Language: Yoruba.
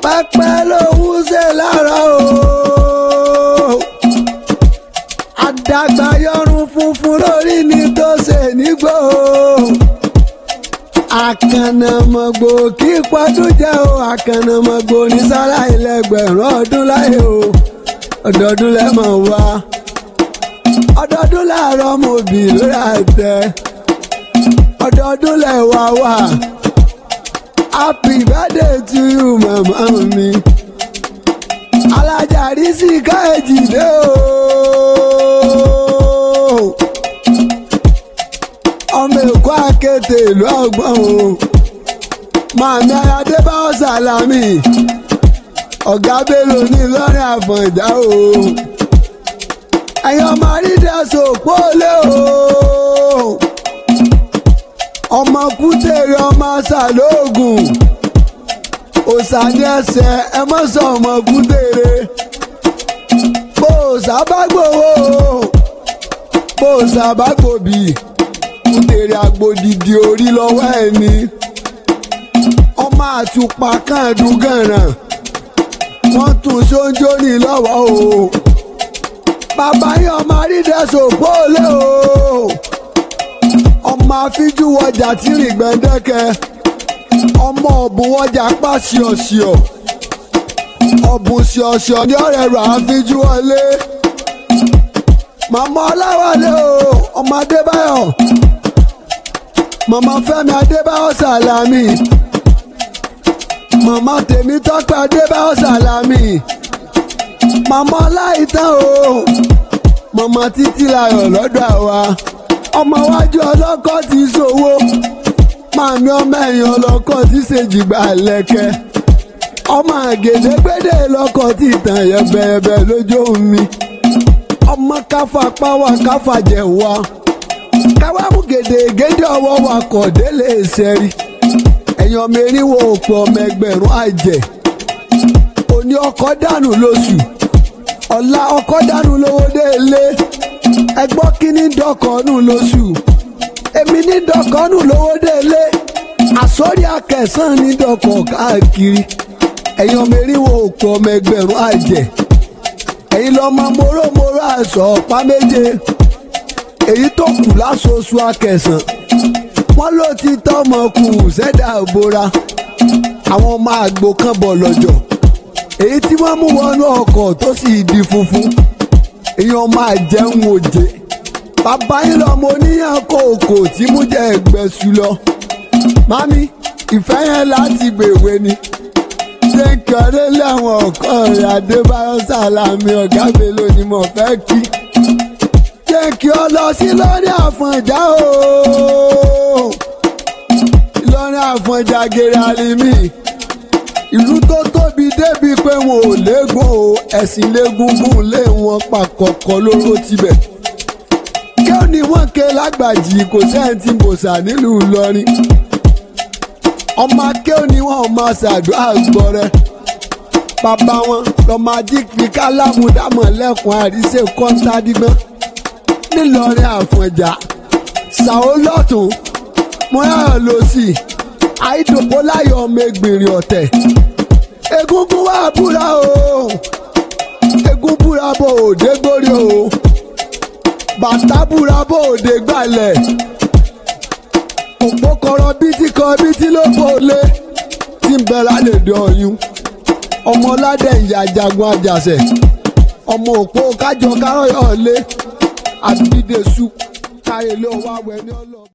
pẹ́pẹ́ lòún ṣe lára o. àdàgbà yọrùn funfun lórí ni tó ṣe nígbò. àkànnàmọ̀gbò kí pọ́dún jẹ́ o. àkànnàmọ̀gbò ní sára ilẹ̀gbẹ̀rún ọdún láyé o. ọdọọdún lẹ́mọ̀ wá. ọdọọdún láàárọ̀ mo bì lórí àtẹ. ọdọọdún lẹ́wà wà. Happy birthday to you màmá mi. alájà Risikat Ejide o. ọmọ Èkó akéte ìlú ọgbọ́n o. màmí Adebayo Salami. ọ̀gá Bello ní Ilorin Afonja o. ẹ̀yin ọmọ àrídẹ́sọ̀ pọ́lẹ́ o. ọmọ kútèrè ọmọ sàlóògùn. òòsà ní ẹsẹ̀ ẹ mọ́ sọ ọmọ kútèrè. bó òòsà bá gbowó bó òòsà bá gbòbí kútèrè àgbòdìdì orí lọ́wọ́ ẹ̀ ni. ọmọ àtùpà kan dùn gànràn wọ́n tún sóńjó ní lọ́wọ́ o. bàbá yín ọmọ àrídẹ́sọ̀ pọ́lẹ́ o. ọmọ àfijú wọjà tí rìn gbẹ̀ndẹ́kẹ́. ọmọ ọ̀bùn wọjà pa ṣíọ̀ṣíọ̀. ọ̀bùn ṣíọ̀ṣíọ̀ ní ọ̀rẹ́ rà àfijú wọlé. màmá ọláwálé o ọmọ Adébáyọ̀. màmá Fẹ́mi Adébáyọ̀ Salami. màmá tèmi Tọ́pẹ́ Adébáyọ̀ Salami. màmá ọláìtàn o. màmá títí láyọ̀ lọ́dọ̀ àwa. ọmọ wájú ọlọ́kọ̀ ti ṣòwò. màmí ọmọ ẹ̀yìn ọlọ́kọ̀ ti ṣèjìgbà lẹ́kẹ́. ọmọ àgèdègbèdè lọ́kọ̀ ti tàn yẹ̀bẹ̀yẹ̀bẹ̀ lójú omi. ọmọ káfà páwà káfà jẹ̀ wá. káwá mú gèdègèdè ọwọ́ wa kọ̀ délé ìṣẹ́rí. ẹ̀yìn ọmọ erinwó òpó ọmọ ẹgbẹ̀rún àjẹ́. òní ọkọ̀ dànù lóṣù. ọ̀la ọkọ̀ dànù lówó délé. ẹgbọ́ kínní dọ́kọ̀ọ́nù lóṣù. èmi ní dọ́kọ̀ọ́nù lówó délé. àsọ̀rí akẹ̀sán ní dọ́kọ̀ káàkiri. ẹ̀yin ọmọ erinwó òpó ọmọ ẹgbẹ̀rún àjẹ́. ẹ̀yin lọ́mọ mòrómòró àṣọ ọ̀pá méje. èyí tó kù láṣoṣù akẹ̀sán. wọ́n ló ti tọ́mọ kù sẹ́dá òbora. àwọn ọmọ àgbò kan bọ̀ lọ́jọ́. èyí tí wọ́n mú wọnú ọkọ̀ tó sì di funfun. èèyàn máa jẹun òjé. bàbá yín lọmọ oníyàn kòkò tí mú jẹ ẹgbẹ̀sù lọ. mami ìfẹ́ yẹn láti gbèwé ni. ṣé kẹrẹ́ lẹ́wọ̀n ọkọ rẹ̀ Adebayo Salami ọ̀gá Bello ni mo fẹ́ kí. ṣé kí ọ lọ sí Ilorin Afonja o. Ilorin Afonja gèrè àlìmí. ìlú tó tóbi débi pé wọn ò léegun o. ẹ̀sìn légúngún lé wọn pàkọ́kọ́ lóró tibẹ̀. kí ó ní wọ́n ké lágbàjì kò sẹ́ǹtì bòṣà nílùú Ìlọrin. ọmọ akéwì ni wọ́n máa ṣàdúrà gbọ́rẹ́. bàbá wọn lọ́mọ ajík fi kálámù dámọ̀ lẹ́kùn àríṣe kọ́ńtàdínmọ́. nílọrin Àfọ̀njá ṣàó lọ́tún mọ́yàrá lọ sí àìdòpó láyọ̀ ọmọ ẹgbìnrin ọ̀tẹ̀. egungun wà búra o. egun búra bò òde gbórí o. bàtà búra bò òde gbalẹ̀. òpó kọ̀rọ̀ bíi ló bò lé. tí ń bẹ lálẹ́ dé ọyún. ọmọ ládẹ̀ ìyá jagun àjàṣẹ̀. ọmọ òpó kájọ kárọ̀yọ̀ lé. àbídẹ́sù káyé ló wá wẹ̀ ní ọlọ́.